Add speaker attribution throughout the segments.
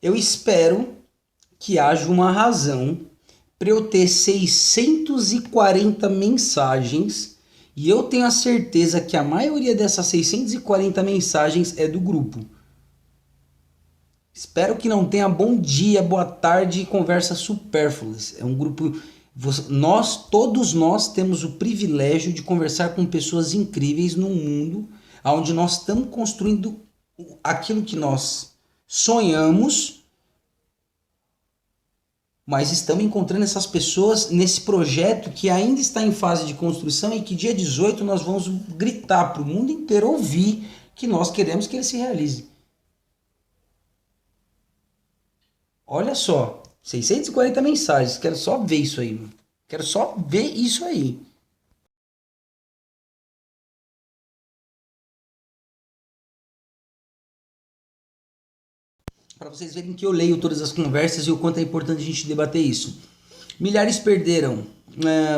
Speaker 1: Eu espero que haja uma razão para eu ter 640 mensagens e eu tenho a certeza que a maioria dessas 640 mensagens é do grupo. Espero que não tenha bom dia, boa tarde e conversas supérfluas. É um grupo. Todos nós temos o privilégio de conversar com pessoas incríveis no mundo, onde nós estamos construindo aquilo que nós sonhamos, mas estamos encontrando essas pessoas nesse projeto que ainda está em fase de construção e que dia 18 nós vamos gritar para o mundo inteiro ouvir que nós queremos que ele se realize. Olha só, 640 mensagens, quero só ver isso aí, mano. Quero só ver isso aí. Para vocês verem que eu leio todas as conversas e o quanto é importante a gente debater isso. Milhares perderam.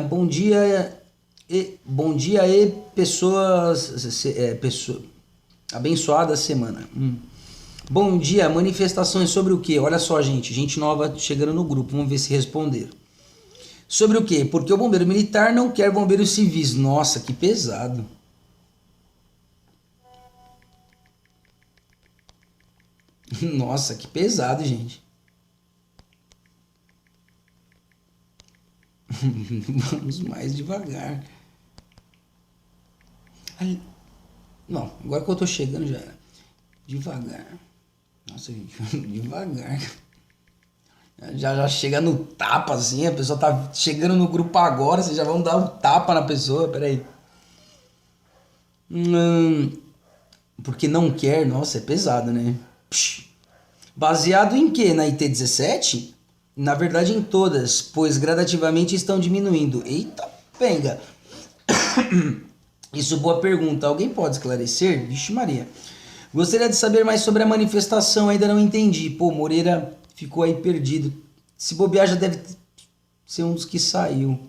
Speaker 1: Bom dia e pessoas, abençoada semana. Bom dia, manifestações sobre o quê? Olha só, gente nova chegando no grupo, vamos ver se responderam. Sobre o quê? Porque o bombeiro militar não quer bombeiros civis. Nossa, que pesado. Nossa, que pesado, gente. Vamos mais devagar. Não, agora que eu tô chegando já era. Devagar. Nossa, gente, devagar. Já chega no tapa assim, a pessoa tá chegando no grupo agora, vocês já vão dar um tapa na pessoa, peraí. Porque não quer, nossa, é pesado, né? Psh. Baseado em que? Na IT-17? Na verdade em todas, pois gradativamente estão diminuindo. Eita, penga. Isso, boa pergunta. Alguém pode esclarecer? Vixe Maria. Gostaria de saber mais sobre a manifestação, ainda não entendi. Pô, Moreira ficou aí perdido. Se bobear já deve ser um dos que saiu.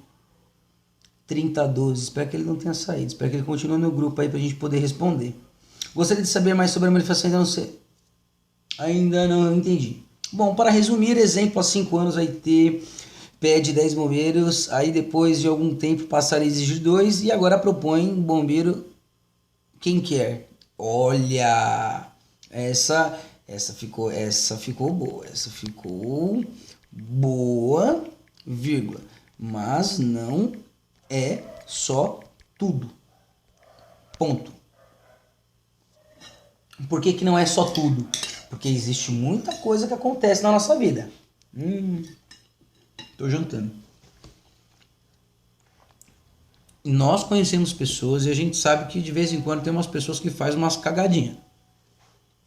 Speaker 1: 3012. Espero que ele não tenha saído. Espero que ele continue no grupo aí pra gente poder responder. Gostaria de saber mais sobre a manifestação, ainda não sei. Ainda não entendi. Bom, para resumir, exemplo, há 5 anos vai ter pede 10 bombeiros, aí depois de algum tempo passaram a exigir 2 e agora propõe bombeiro quem quer. Olha, essa ficou boa, vírgula. Mas não é só tudo. Ponto. Por que que não é só tudo? Porque existe muita coisa que acontece na nossa vida. Tô jantando. Nós conhecemos pessoas e a gente sabe que de vez em quando tem umas pessoas que fazem umas cagadinhas.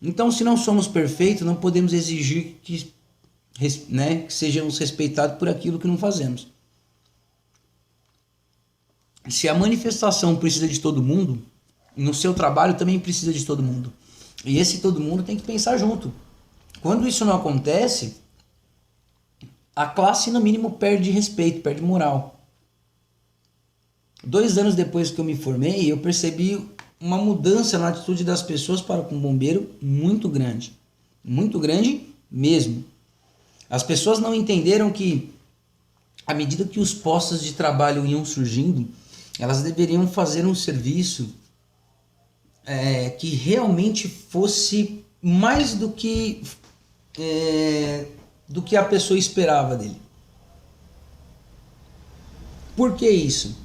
Speaker 1: Então, se não somos perfeitos, não podemos exigir que, né, que sejamos respeitados por aquilo que não fazemos. Se a manifestação precisa de todo mundo, no seu trabalho também precisa de todo mundo. E esse todo mundo tem que pensar junto. Quando isso não acontece, a classe no mínimo perde respeito, perde moral. 2 anos depois que eu me formei, eu percebi uma mudança na atitude das pessoas para com o bombeiro muito grande. Muito grande mesmo. As pessoas não entenderam que, à medida que os postos de trabalho iam surgindo, elas deveriam fazer um serviço que realmente fosse mais do que a pessoa esperava dele. Por que isso?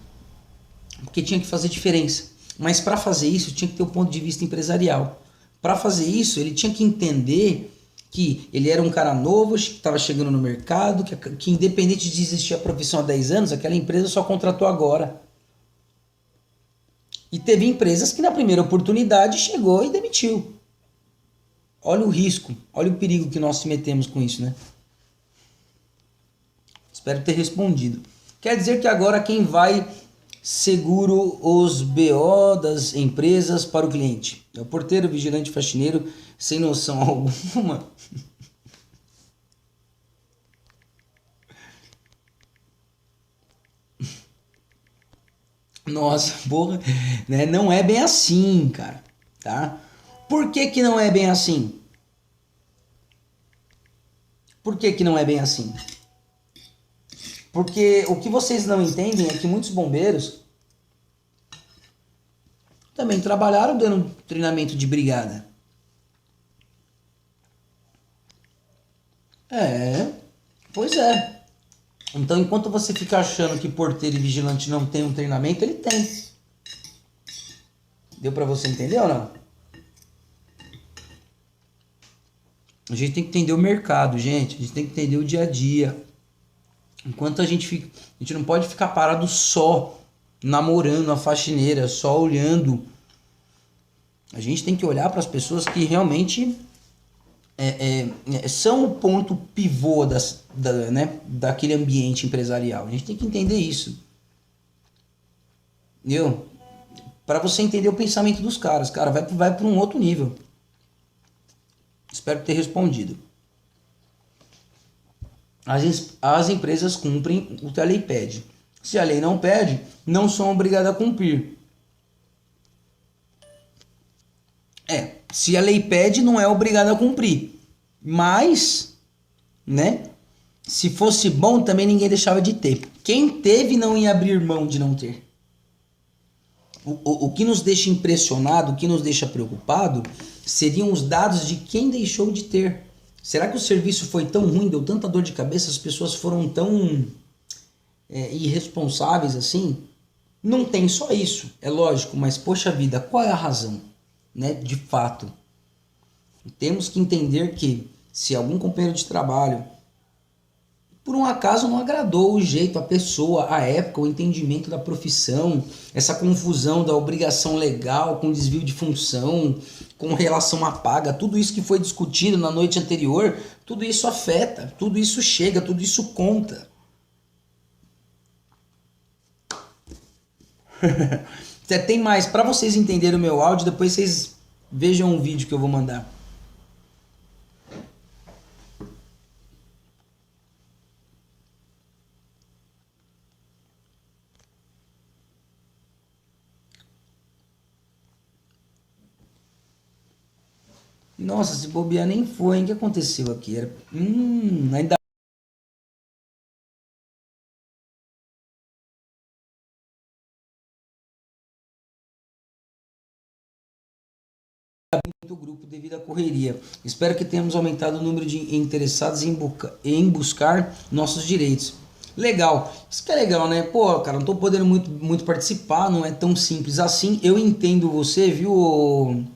Speaker 1: Porque tinha que fazer diferença. Mas para fazer isso tinha que ter um ponto de vista empresarial. Para fazer isso ele tinha que entender que ele era um cara novo, que estava chegando no mercado, que independente de existir a profissão há 10 anos, aquela empresa só contratou agora. E teve empresas que na primeira oportunidade chegou e demitiu. Olha o risco, olha o perigo que nós se metemos com isso, né? Espero ter respondido. Quer dizer que agora quem vai seguro os BO das empresas para o cliente? É o porteiro, vigilante, faxineiro, sem noção alguma. Nossa, porra, né? Não é bem assim, cara, tá? Por que que não é bem assim? Por que que não é bem assim? Porque o que vocês não entendem é que muitos bombeiros também trabalharam dando treinamento de brigada. É, pois é. Então, enquanto você fica achando que porteiro e vigilante não tem um treinamento, ele tem. Deu pra você entender ou não? A gente tem que entender o mercado, gente. A gente tem que entender o dia a dia. Enquanto a gente não pode ficar parado só namorando a faxineira, só olhando. A gente tem que olhar para as pessoas que realmente são o ponto pivô daquele ambiente empresarial. A gente tem que entender isso. Entendeu? Para você entender o pensamento dos caras. Cara, vai para um outro nível. Espero ter respondido. As empresas cumprem o que a lei pede. Se a lei não pede, não são obrigadas a cumprir. Se a lei pede, não é obrigada a cumprir. Mas, né? Se fosse bom, também ninguém deixava de ter. Quem teve não ia abrir mão de não ter. O que nos deixa impressionado, o que nos deixa preocupado, seriam os dados de quem deixou de ter. Será que o serviço foi tão ruim, deu tanta dor de cabeça, as pessoas foram tão irresponsáveis assim? Não tem só isso, é lógico, mas poxa vida, qual é a razão? Né? De fato, temos que entender que se algum companheiro de trabalho por um acaso não agradou o jeito, a pessoa, a época, o entendimento da profissão, essa confusão da obrigação legal com desvio de função, com relação à paga, tudo isso que foi discutido na noite anterior, tudo isso afeta, tudo isso chega, tudo isso conta. Tem mais, para vocês entenderem o meu áudio, depois vocês vejam um vídeo que eu vou mandar. Nossa, se bobear nem foi, hein? O que aconteceu aqui? Ainda muito grupo devido à correria. Espero que tenhamos aumentado o número de interessados em buscar nossos direitos. Legal, isso que é legal, né? Pô, cara, não tô podendo muito participar, não é tão simples assim. Eu entendo você, viu?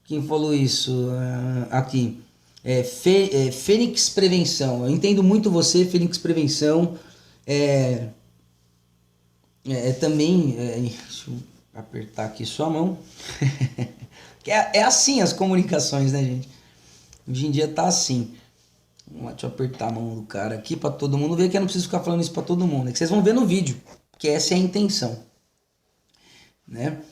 Speaker 1: Quem falou isso aqui? Fênix Prevenção. Eu entendo muito você, Fênix Prevenção. Também. Deixa eu apertar aqui sua mão. É assim as comunicações, né, gente? Hoje em dia tá assim. Vamos lá, deixa eu apertar a mão do cara aqui pra todo mundo ver, que eu não preciso ficar falando isso pra todo mundo. É que vocês vão ver no vídeo, que essa é a intenção. Né?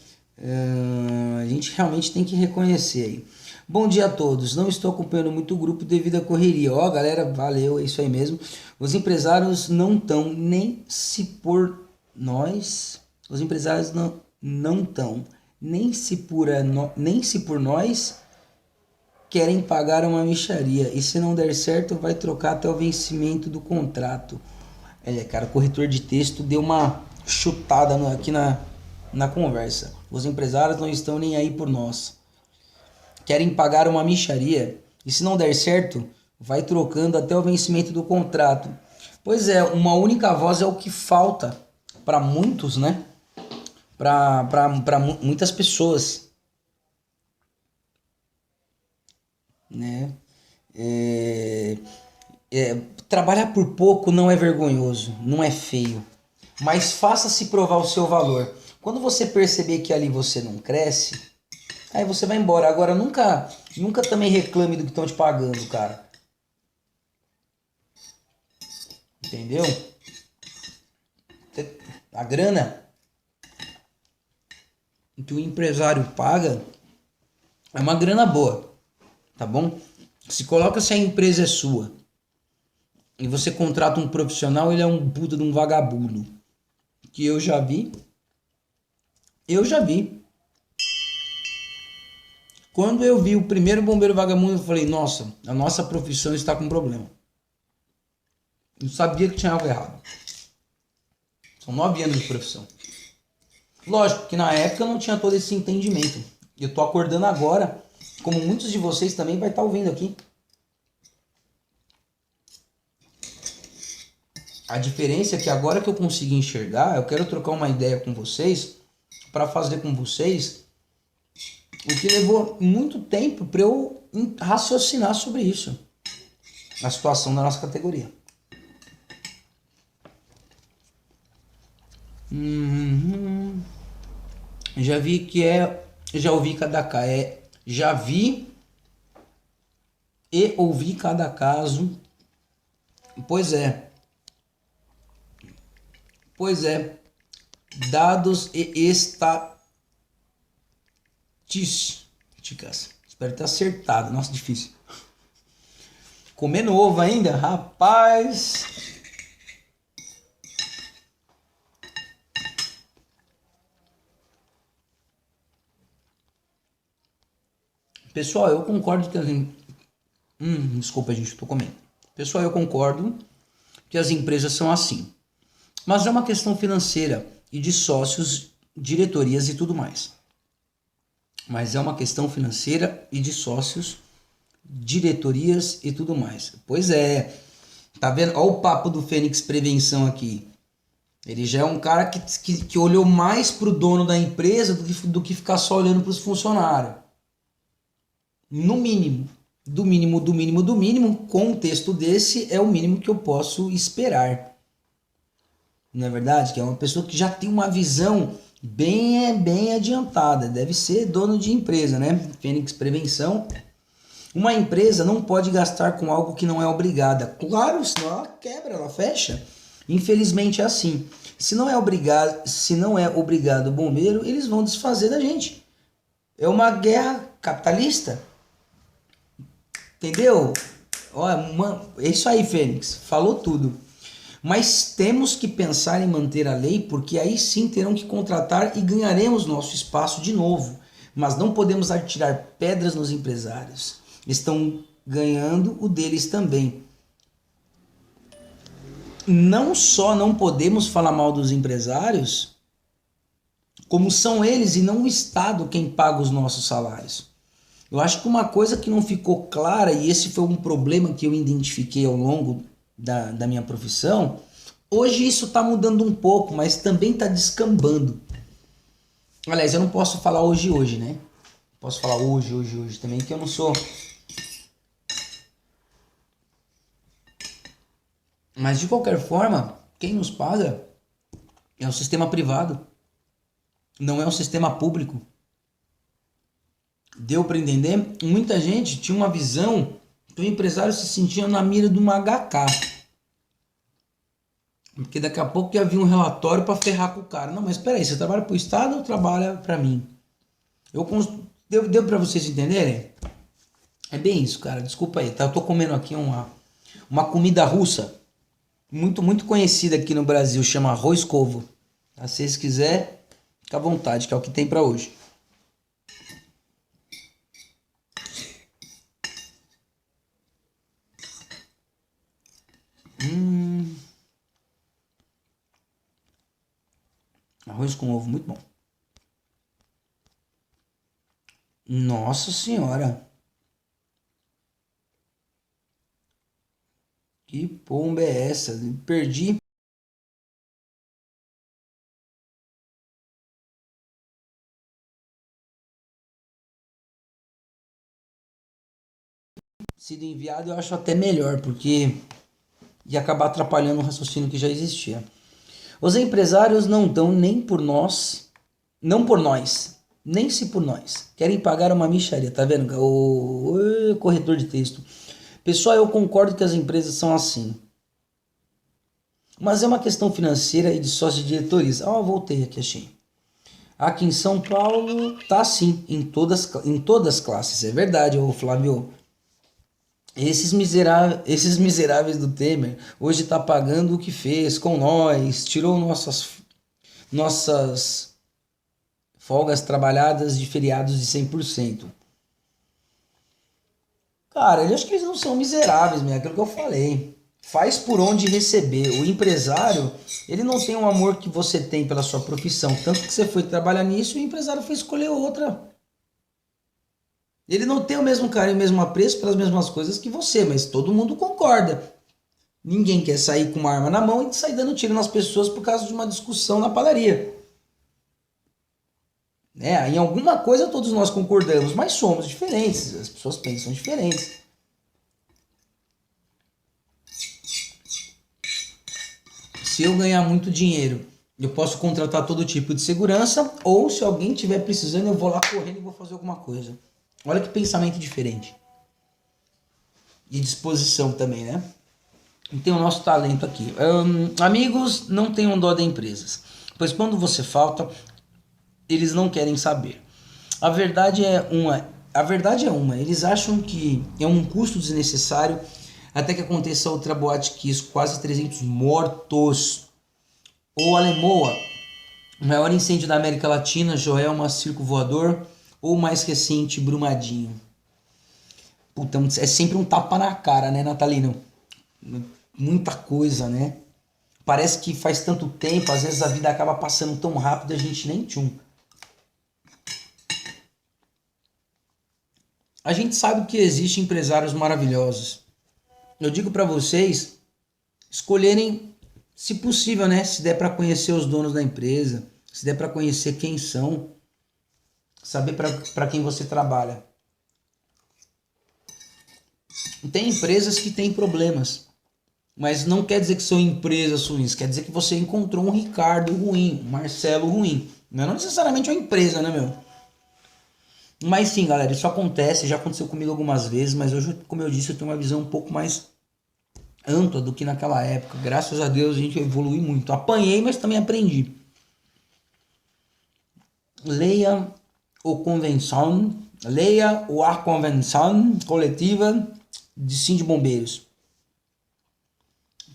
Speaker 1: A gente realmente tem que reconhecer aí. Bom dia a todos. Não estou acompanhando muito o grupo devido à correria. Ó, galera, valeu, é isso aí mesmo. Os empresários não estão nem se por nós. Os empresários não estão nem se por nós querem pagar uma mixaria. E se não der certo, vai trocar até o vencimento do contrato. Cara, o corretor de texto deu uma chutada aqui na conversa. Os empresários não estão nem aí por nós. Querem pagar uma mixaria. E se não der certo, vai trocando até o vencimento do contrato. Pois é, uma única voz é o que falta para muitos, né? Para muitas pessoas. Né? Trabalhar por pouco não é vergonhoso, não é feio. Mas faça-se provar o seu valor. Quando você perceber que ali você não cresce, aí você vai embora. Agora, nunca também reclame do que estão te pagando, cara. Entendeu? A grana que o empresário paga é uma grana boa, tá bom? Se coloca se a empresa é sua e você contrata um profissional, ele é um puta de um vagabundo. Que eu já vi. Quando eu vi o primeiro bombeiro vagabundo, eu falei, nossa, a nossa profissão está com problema. Eu sabia que tinha algo errado. São 9 anos de profissão. Lógico que na época eu não tinha todo esse entendimento. Eu tô acordando agora, como muitos de vocês também vai estar ouvindo aqui. A diferença é que agora que eu consigo enxergar, eu quero trocar uma ideia com vocês, para fazer com vocês o que levou muito tempo para eu raciocinar sobre isso. A situação da nossa categoria. Já vi que é... Já ouvi cada caso. Já vi e ouvi cada caso. Pois é. Pois é. Dados e estatísticas. Espero ter acertado. Nossa, difícil. Comer novo ainda? Rapaz. Pessoal, eu concordo que desculpa, gente, tô comendo. Pessoal, eu concordo que as empresas são assim. Mas é uma questão financeira e de sócios, diretorias e tudo mais. Mas é uma questão financeira e de sócios, diretorias e tudo mais. Pois é. Tá vendo? Olha o papo do Fênix Prevenção aqui. Ele já é um cara que olhou mais pro dono da empresa do que ficar só olhando pros funcionários. No mínimo. Do mínimo, com um texto desse é o mínimo que eu posso esperar. Não é verdade? Que é uma pessoa que já tem uma visão bem adiantada. Deve ser dono de empresa, né? Fênix Prevenção. Uma empresa não pode gastar com algo que não é obrigada. Claro, senão ela quebra, ela fecha. Infelizmente é assim. Se não é obrigado o bombeiro, eles vão desfazer da gente. É uma guerra capitalista. Entendeu? É isso aí, Fênix. Falou tudo. Mas temos que pensar em manter a lei, porque aí sim terão que contratar e ganharemos nosso espaço de novo. Mas não podemos atirar pedras nos empresários. Estão ganhando o deles também. Não só não podemos falar mal dos empresários, como são eles e não o Estado quem paga os nossos salários. Eu acho que uma coisa que não ficou clara, e esse foi um problema que eu identifiquei ao longo da minha profissão, hoje isso está mudando um pouco, mas também está descambando. Aliás, eu não posso falar hoje, né? Posso falar hoje também, que eu não sou... Mas de qualquer forma, quem nos paga é o sistema privado, não é o sistema público. Deu para entender? Muita gente tinha uma visão que o empresário se sentia na mira de uma HK. Porque daqui a pouco ia vir um relatório para ferrar com o cara. Não, mas espera aí, você trabalha para o Estado ou trabalha para mim? Deu para vocês entenderem? É bem isso, cara. Desculpa aí. Eu tô comendo aqui uma comida russa muito conhecida aqui no Brasil, chama arroz covo. Se vocês quiserem, fica à vontade, que é o que tem para hoje. Arroz com ovo, muito bom. Nossa senhora. Que pomba é essa? Perdi. Sido enviado, eu acho até melhor, porque ia acabar atrapalhando o raciocínio que já existia. Os empresários não dão nem por nós, não por nós, nem se por nós. Querem pagar uma mixaria, tá vendo? O corretor de texto. Pessoal, eu concordo que as empresas são assim. Mas é uma questão financeira e de sócio de diretorias. Voltei aqui, achei. Aqui em São Paulo, tá assim, em todas as classes. É verdade, ô Flávio. Esses miseráveis do Temer hoje tá pagando o que fez com nós, tirou nossas folgas trabalhadas de feriados de 100%. Cara, eu acho que eles não são miseráveis, mesmo, é aquilo que eu falei. faz por onde receber. O empresário, ele não tem o amor que você tem pela sua profissão. Tanto que você foi trabalhar nisso e o empresário foi escolher outra. Ele não tem o mesmo carinho, o mesmo apreço pelas mesmas coisas que você, mas todo mundo concorda. Ninguém quer sair com uma arma na mão e sair dando tiro nas pessoas por causa de uma discussão na padaria. Em alguma coisa todos nós concordamos, mas somos diferentes. As pessoas pensam diferentes. Se eu ganhar muito dinheiro, eu posso contratar todo tipo de segurança, ou se alguém estiver precisando, eu vou lá correndo e vou fazer alguma coisa. Olha que pensamento diferente. E disposição também, né? E tem o nosso talento aqui. Amigos, não tenham dó de empresas, pois quando você falta, eles não querem saber. A verdade é uma. Eles acham que é um custo desnecessário até que aconteça outra boate Kiss, quase 300 mortos. Ou Alemoa, o maior incêndio da América Latina, Joelma, Circo Voador, ou mais recente, Brumadinho. Puta, é sempre um tapa na cara, né, Natalino? Muita coisa, né? Parece que faz tanto tempo, às vezes a vida acaba passando tão rápido, a gente nem tchum. A gente sabe que existem empresários maravilhosos. Eu digo para vocês escolherem, se possível, né? Se der para conhecer os donos da empresa, se der para conhecer quem são, saber para quem você trabalha. Tem empresas que têm problemas, mas não quer dizer que são empresas ruins, quer dizer que você encontrou um Ricardo ruim, um Marcelo ruim. Não necessariamente uma empresa, né, meu? Mas sim, galera, isso acontece, já aconteceu comigo algumas vezes, mas hoje, como eu disse, eu tenho uma visão um pouco mais ampla do que naquela época. Graças a Deus a gente evolui muito. Apanhei, mas também aprendi. Leia a convenção coletiva de Sim de Bombeiros.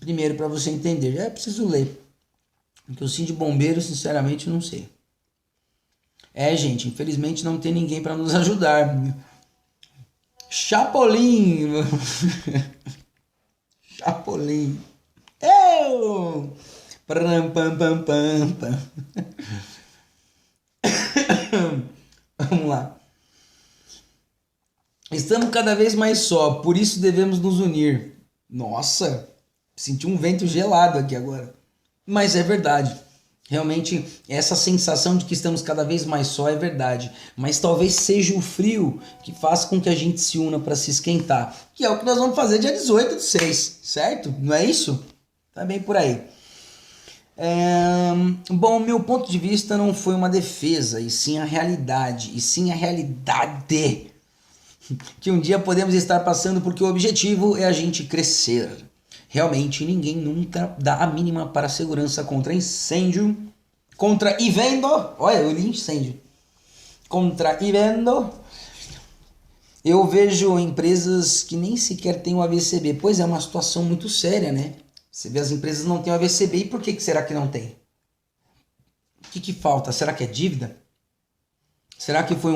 Speaker 1: Primeiro, para você entender, já é preciso ler. Porque o Sim de Bombeiros, sinceramente, não sei. Gente, infelizmente não tem ninguém para nos ajudar. Chapolin! Chapolin! Eu! Pam, pam, pam, pam, pam. Vamos lá. Estamos cada vez mais só, por isso devemos nos unir. Nossa, senti um vento gelado aqui agora. Mas é verdade. Realmente, essa sensação de que estamos cada vez mais só é verdade. Mas talvez seja o frio que faça com que a gente se una para se esquentar. Que é o que nós vamos fazer dia 18/6, certo? Não é isso? Tá bem por aí. Bom, meu ponto de vista não foi uma defesa, e sim a realidade. Que um dia podemos estar passando porque o objetivo é a gente crescer. Realmente ninguém nunca dá a mínima para a segurança contra incêndio. Olha, eu li incêndio. Eu vejo empresas que nem sequer têm o AVCB. Pois é, uma situação muito séria, né? Você vê as empresas não têm o AVCB, e por que será que não tem? O que falta? Será que é dívida? Será que foi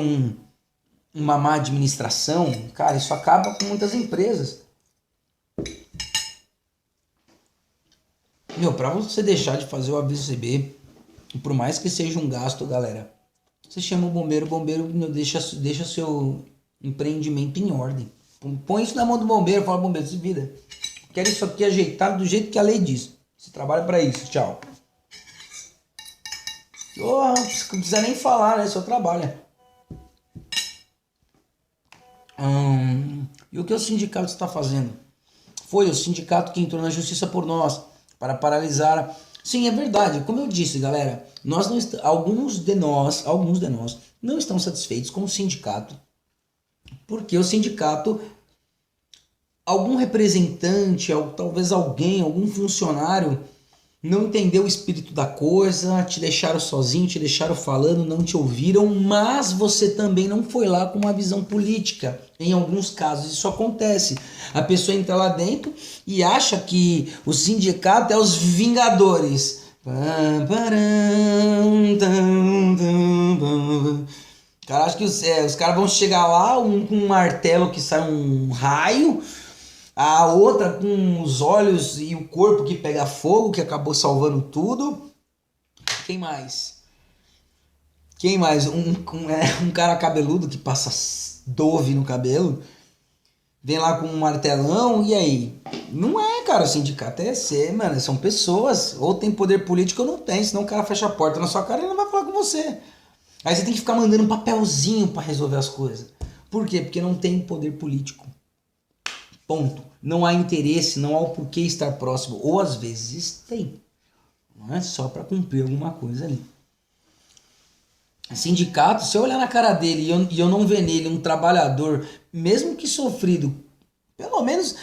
Speaker 1: uma má administração? Cara, isso acaba com muitas empresas. Pra você deixar de fazer o AVCB, por mais que seja um gasto, galera, você chama o bombeiro deixa seu empreendimento em ordem. Põe isso na mão do bombeiro, fala, bombeiro, se vira. Quero isso aqui ajeitado do jeito que a lei diz. Você trabalha para isso, tchau. Não precisa nem falar, né? Só trabalha. E o que o sindicato está fazendo? Foi o sindicato que entrou na justiça por nós, para paralisar. Sim, é verdade. Como eu disse, galera, alguns de nós não estão satisfeitos com o sindicato, porque o sindicato, algum representante, talvez algum funcionário, não entendeu o espírito da coisa, te deixaram sozinho, te deixaram falando, não te ouviram, mas você também não foi lá com uma visão política. Em alguns casos isso acontece. A pessoa entra lá dentro e acha que o sindicato é os Vingadores. Cara, acho que os caras vão chegar lá com um martelo que sai um raio A outra com os olhos e o corpo que pega fogo, que acabou salvando tudo. Quem mais? Quem mais? Um cara cabeludo que passa Dove no cabelo. Vem lá com um martelão, e aí? Não é, cara, o sindicato é ser, mano, são pessoas. Ou tem poder político ou não tem, senão o cara fecha a porta na sua cara e ele não vai falar com você. Aí você tem que ficar mandando um papelzinho pra resolver as coisas. Por quê? Porque não tem poder político. Ponto. Não há interesse, não há o porquê estar próximo. Ou às vezes tem. Não é só pra cumprir alguma coisa ali. Sindicato, se eu olhar na cara dele e eu não ver nele um trabalhador, mesmo que sofrido, pelo menos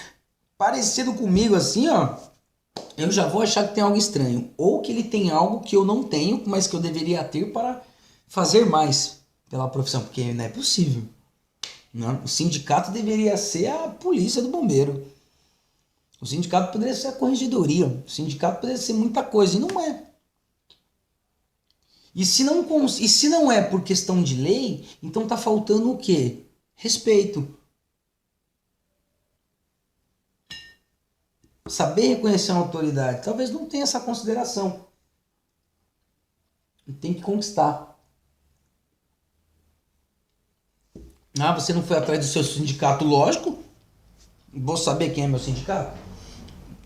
Speaker 1: parecido comigo assim, ó, eu já vou achar que tem algo estranho. Ou que ele tem algo que eu não tenho, mas que eu deveria ter para fazer mais pela profissão, porque não é possível. Não, o sindicato deveria ser a polícia do bombeiro. O sindicato poderia ser a corregedoria. O sindicato poderia ser muita coisa, e não é. E se não é por questão de lei, então tá faltando o quê? Respeito. Saber reconhecer uma autoridade. Talvez não tenha essa consideração. E tem que conquistar. Ah, você não foi atrás do seu sindicato? Lógico. Vou saber quem é meu sindicato?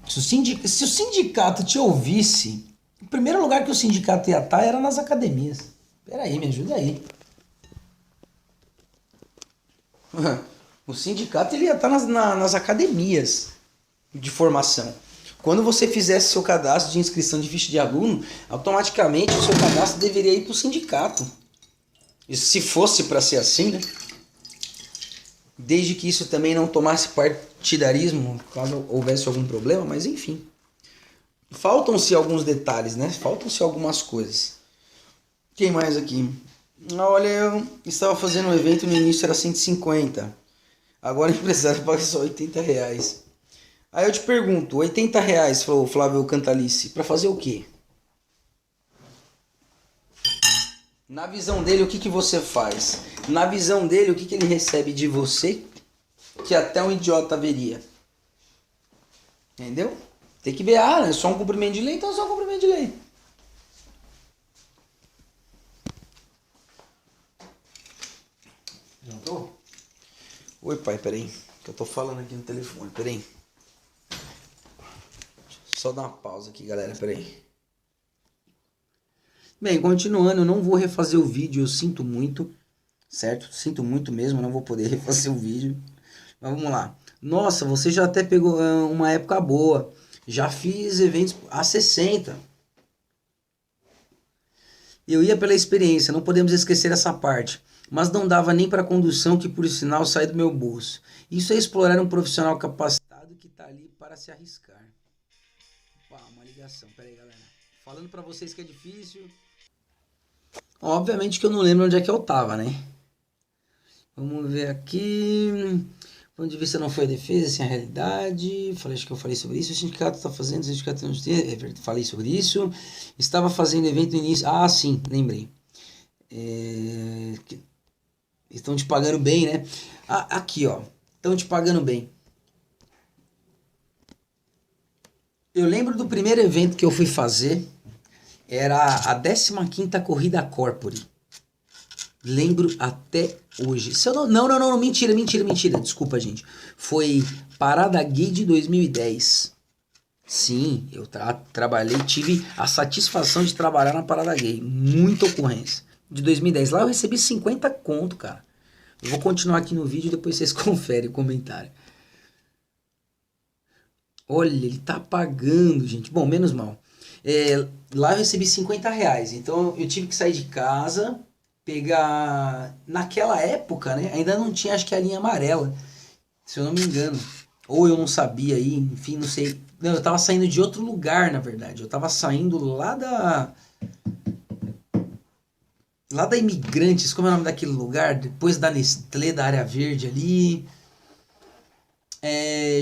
Speaker 1: Se o sindicato te ouvisse, o primeiro lugar que o sindicato ia estar era nas academias. Peraí, me ajuda aí. O sindicato ele ia estar nas academias de formação. Quando você fizesse seu cadastro de inscrição de ficha de aluno, automaticamente o seu cadastro deveria ir para o sindicato. E se fosse para ser assim, né? Desde que isso também não tomasse partidarismo, caso houvesse algum problema, mas enfim. Faltam-se alguns detalhes, né? Faltam-se algumas coisas. Quem mais aqui? Olha, eu estava fazendo um evento, no início era 150. Agora o empresário paga só R$ 80. Aí eu te pergunto, R$ 80, falou o Flávio Cantalice, para fazer o quê? Na visão dele, o que você faz? Na visão dele, o que ele recebe de você que até um idiota veria? Entendeu? Tem que ver, é só um cumprimento de lei, então é só um cumprimento de lei. Já tô? Oi, pai, peraí. Que eu tô falando aqui no telefone, peraí. Só dar uma pausa aqui, galera, peraí. Bem, continuando, eu não vou refazer o vídeo, eu sinto muito, certo? Sinto muito mesmo, não vou poder refazer o vídeo. Mas vamos lá. Nossa, você já até pegou uma época boa. Já fiz eventos a 60. Eu ia pela experiência, não podemos esquecer essa parte. Mas não dava nem para a condução, que por sinal sai do meu bolso. Isso é explorar um profissional capacitado que está ali para se arriscar. Opa, uma ligação. Pera aí, galera. Falando para vocês que é difícil. Obviamente que eu não lembro onde é que eu tava, né? Vamos ver aqui. Ponto de vista não foi a defesa, sim a realidade. Acho que eu falei sobre isso. O sindicato está fazendo, o sindicato não tem. Falei sobre isso. Estava fazendo evento no início. Ah, sim, lembrei. Estão te pagando bem, né? Ah, aqui, ó. Estão te pagando bem. Eu lembro do primeiro evento que eu fui fazer. Era a 15ª Corrida Corpore. Lembro até hoje. Se eu não, mentira. Desculpa, gente. Foi Parada Gay de 2010. Sim, eu trabalhei, tive a satisfação de trabalhar na Parada Gay. Muita ocorrência. De 2010. Lá eu recebi 50 conto, cara. Eu vou continuar aqui no vídeo e depois vocês conferem o comentário. Olha, ele tá pagando, gente. Bom, menos mal. Lá eu recebi R$ 50. Então eu tive que sair de casa, pegar. Naquela época, né? Ainda não tinha, acho que a linha amarela. Se eu não me engano. Ou eu não sabia aí, enfim, não sei. Não, eu tava saindo de outro lugar, na verdade. Eu tava saindo lá da Imigrantes, como é o nome daquele lugar? Depois da Nestlé, da Área Verde ali.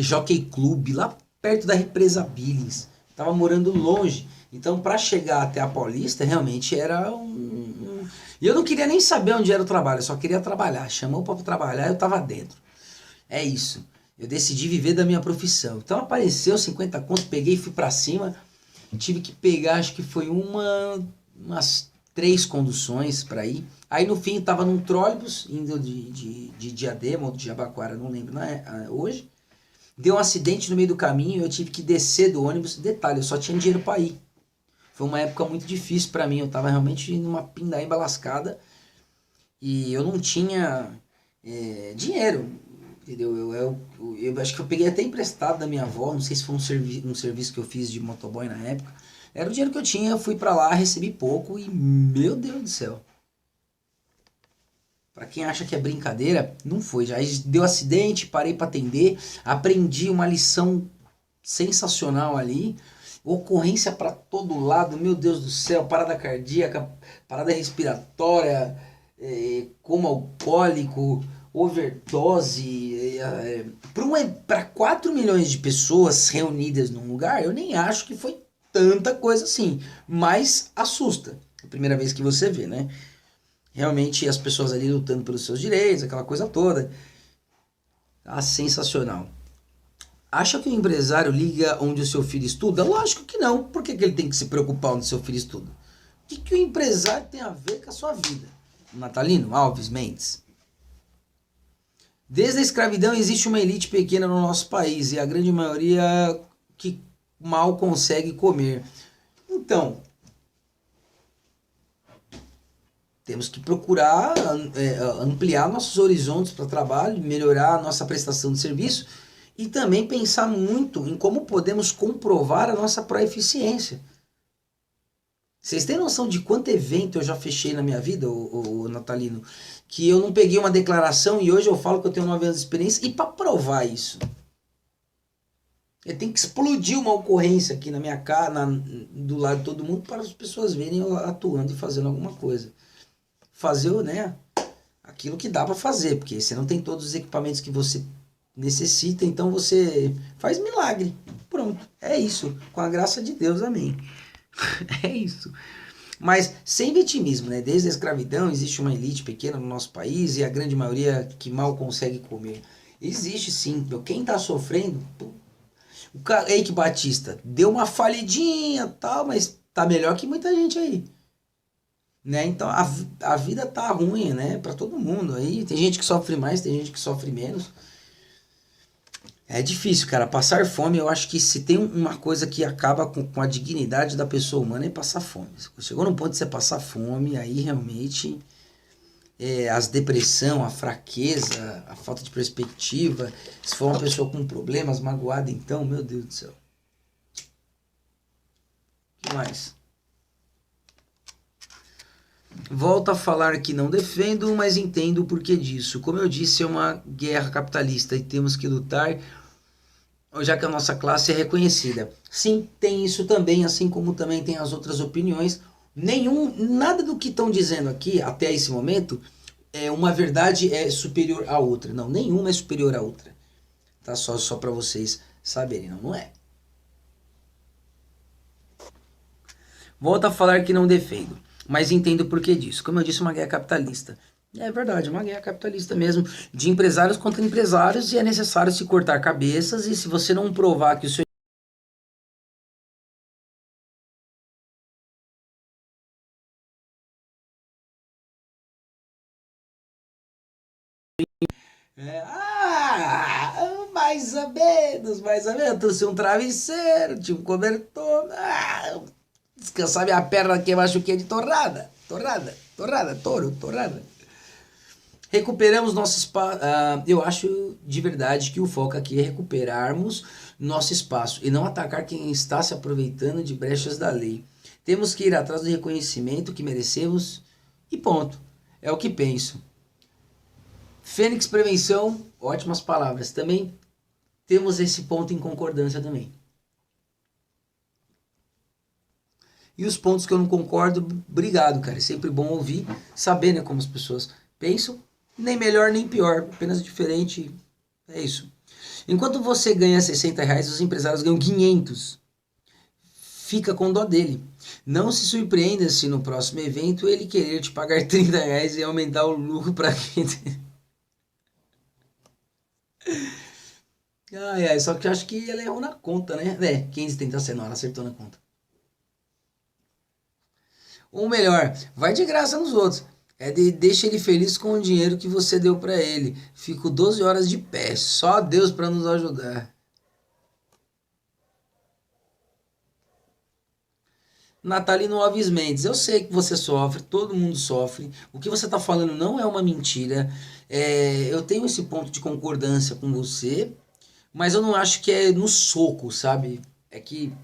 Speaker 1: Jockey Club, lá perto da Represa Billings. Tava morando longe. Então, para chegar até a Paulista, realmente era E eu não queria nem saber onde era o trabalho, eu só queria trabalhar. Chamou para trabalhar, eu tava dentro. É isso. Eu decidi viver da minha profissão. Então apareceu 50 conto, peguei e fui pra cima. Tive que pegar, acho que foi umas 3 conduções para ir. Aí no fim tava num trólebus, indo de Diadema ou de Jabaquara, não lembro hoje. Deu um acidente no meio do caminho, eu tive que descer do ônibus. Detalhe, eu só tinha dinheiro para ir. Foi uma época muito difícil para mim, eu tava realmente numa pindaíba lascada. E eu não tinha dinheiro, entendeu? Eu acho que eu peguei até emprestado da minha avó, não sei se foi um serviço que eu fiz de motoboy na época. Era o dinheiro que eu tinha, eu fui pra lá, recebi pouco e, meu Deus do céu. Pra quem acha que é brincadeira, não foi. Já deu acidente, parei pra atender, aprendi uma lição sensacional ali. Ocorrência pra todo lado, meu Deus do céu, parada cardíaca, parada respiratória, coma alcoólico, overdose. Para 4 milhões de pessoas reunidas num lugar, eu nem acho que foi tanta coisa assim, mas assusta. A primeira vez que você vê, né? Realmente as pessoas ali lutando pelos seus direitos, aquela coisa toda. Ah, sensacional. Acha que o empresário liga onde o seu filho estuda? Lógico que não. Por que ele tem que se preocupar onde o seu filho estuda? O que o empresário tem a ver com a sua vida? Natalino Alves Mendes. Desde a escravidão existe uma elite pequena no nosso país e a grande maioria que mal consegue comer. Então, temos que procurar ampliar nossos horizontes para trabalho, melhorar a nossa prestação de serviço e também pensar muito em como podemos comprovar a nossa proeficiência. Vocês têm noção de quanto evento eu já fechei na minha vida, o Natalino? Que eu não peguei uma declaração e hoje eu falo que eu tenho 9 anos de experiência e para provar isso. Eu tenho que explodir uma ocorrência aqui na minha cara, do lado de todo mundo, para as pessoas verem eu atuando e fazendo alguma coisa. Fazer, né, aquilo que dá para fazer, porque você não tem todos os equipamentos que você necessita, então você faz milagre. Pronto, é isso. Com a graça de Deus, amém. É isso. Mas sem vitimismo, né? Desde a escravidão existe uma elite pequena no nosso país e a grande maioria que mal consegue comer. Existe sim. Quem tá sofrendo... O Eike Batista deu uma falhidinha tal, mas tá melhor que muita gente aí. Né? Então a vida tá ruim, né? Pra todo mundo aí. Tem gente que sofre mais, tem gente que sofre menos. É difícil, cara. Passar fome, eu acho que se tem uma coisa que acaba com a dignidade da pessoa humana é passar fome. Chegou no ponto de você passar fome, aí realmente as depressão, a fraqueza, a falta de perspectiva. Se for uma pessoa com problemas, magoada, então, meu Deus do céu. O que mais? Volto a falar que não defendo, mas entendo o porquê disso. Como eu disse, é uma guerra capitalista e temos que lutar, já que a nossa classe é reconhecida. Sim, tem isso também, assim como também tem as outras opiniões. Nada do que estão dizendo aqui, até esse momento, uma verdade é superior à outra. Não, nenhuma é superior à outra. Tá? Só para vocês saberem, não é. Volto a falar que não defendo, mas entendo o porquê disso. Como eu disse, uma guerra capitalista. É verdade, uma guerra capitalista mesmo, de empresários contra empresários, e é necessário se cortar cabeças, e se você não provar que o seu mais ou menos, trouxe um travesseiro, tinha um cobertor, descansar minha perna que eu machuquei de torrada, torrada. Recuperamos nosso espaço. Eu acho de verdade que o foco aqui é recuperarmos nosso espaço e não atacar quem está se aproveitando de brechas da lei. Temos que ir atrás do reconhecimento que merecemos e ponto. É o que penso. Fênix Prevenção, ótimas palavras. Também temos esse ponto em concordância também. E os pontos que eu não concordo, obrigado, cara. É sempre bom ouvir, saber, né, como as pessoas pensam. Nem melhor nem pior, apenas diferente. É isso. Enquanto você ganha R$ 60, os empresários ganham 500. Fica com dó dele. Não se surpreenda se no próximo evento ele querer te pagar R$ 30 e aumentar o lucro para quem... Ai, ai, só que eu acho que ela errou na conta, né? É, 15 tentação, não, ela acertou na conta. Ou melhor, vai de graça nos outros. Deixa ele feliz com o dinheiro que você deu pra ele. Fico 12 horas de pé. Só Deus pra nos ajudar. Natalino Alves Mendes, eu sei que você sofre, todo mundo sofre. O que você está falando não é uma mentira. Eu tenho esse ponto de concordância com você, mas eu não acho que é no soco, sabe? É que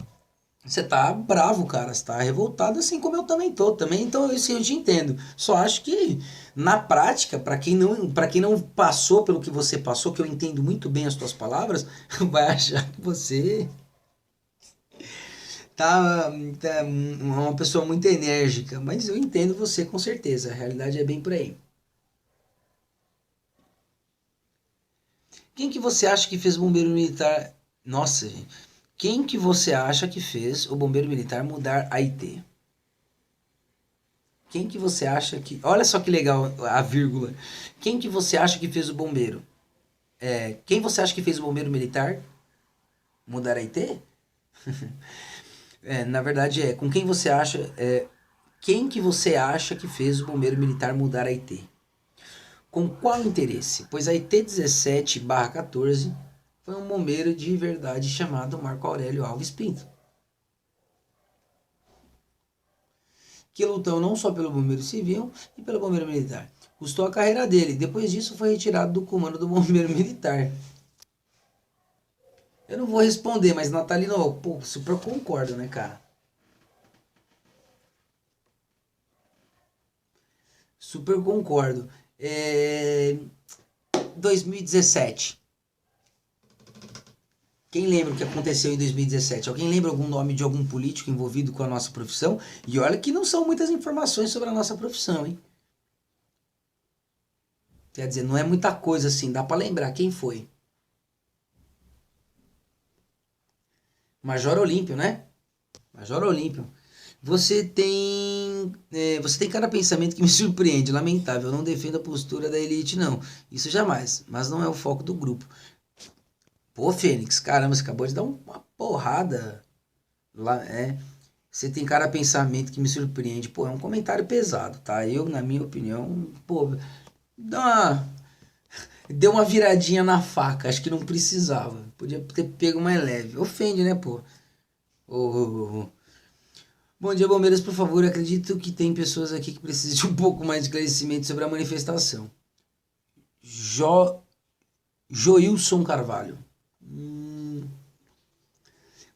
Speaker 1: você tá bravo, cara. Você tá revoltado, assim como eu também tô. Também, então, isso eu te entendo. Só acho que, na prática, para quem não passou pelo que você passou, que eu entendo muito bem as tuas palavras, vai achar que você tá uma pessoa muito enérgica, mas eu entendo você com certeza. A realidade é bem por aí. Quem que você acha que fez o bombeiro militar? Nossa, gente. Quem que você acha que fez o bombeiro militar mudar a IT? Quem que você acha que... Olha só que legal a vírgula. Quem que você acha que fez o bombeiro? Quem você acha que fez o bombeiro militar mudar a IT? Na verdade com quem você acha... quem que você acha que fez o bombeiro militar mudar a IT? Com qual interesse? Pois a IT 17/14 foi um bombeiro de verdade chamado Marco Aurélio Alves Pinto, que lutou não só pelo bombeiro civil e pelo bombeiro militar. Custou a carreira dele. Depois disso foi retirado do comando do bombeiro militar. Eu não vou responder, mas Natalino, pô, super concordo, né, cara? Super concordo. 2017. Quem lembra o que aconteceu em 2017? Alguém lembra algum nome de algum político envolvido com a nossa profissão? E olha que não são muitas informações sobre a nossa profissão, hein? Quer dizer, não é muita coisa assim, dá pra lembrar quem foi. Major Olímpio, né? Major Olímpio. Você tem cada pensamento que me surpreende, lamentável. Eu não defendo a postura da elite, não. Isso jamais, mas não é o foco do grupo. Pô, Fênix, caramba, você acabou de dar uma porrada lá, Você tem cada pensamento que me surpreende. Pô, é um comentário pesado, tá? Eu, na minha opinião, pô, dá uma, deu uma viradinha na faca. Acho que não precisava. Podia ter pego mais leve. Ofende, né, pô? Ô, ô, ô. Bom dia, bombeiros, por favor. Acredito que tem pessoas aqui que precisam de um pouco mais de esclarecimento sobre a manifestação. Jo, Joilson Carvalho.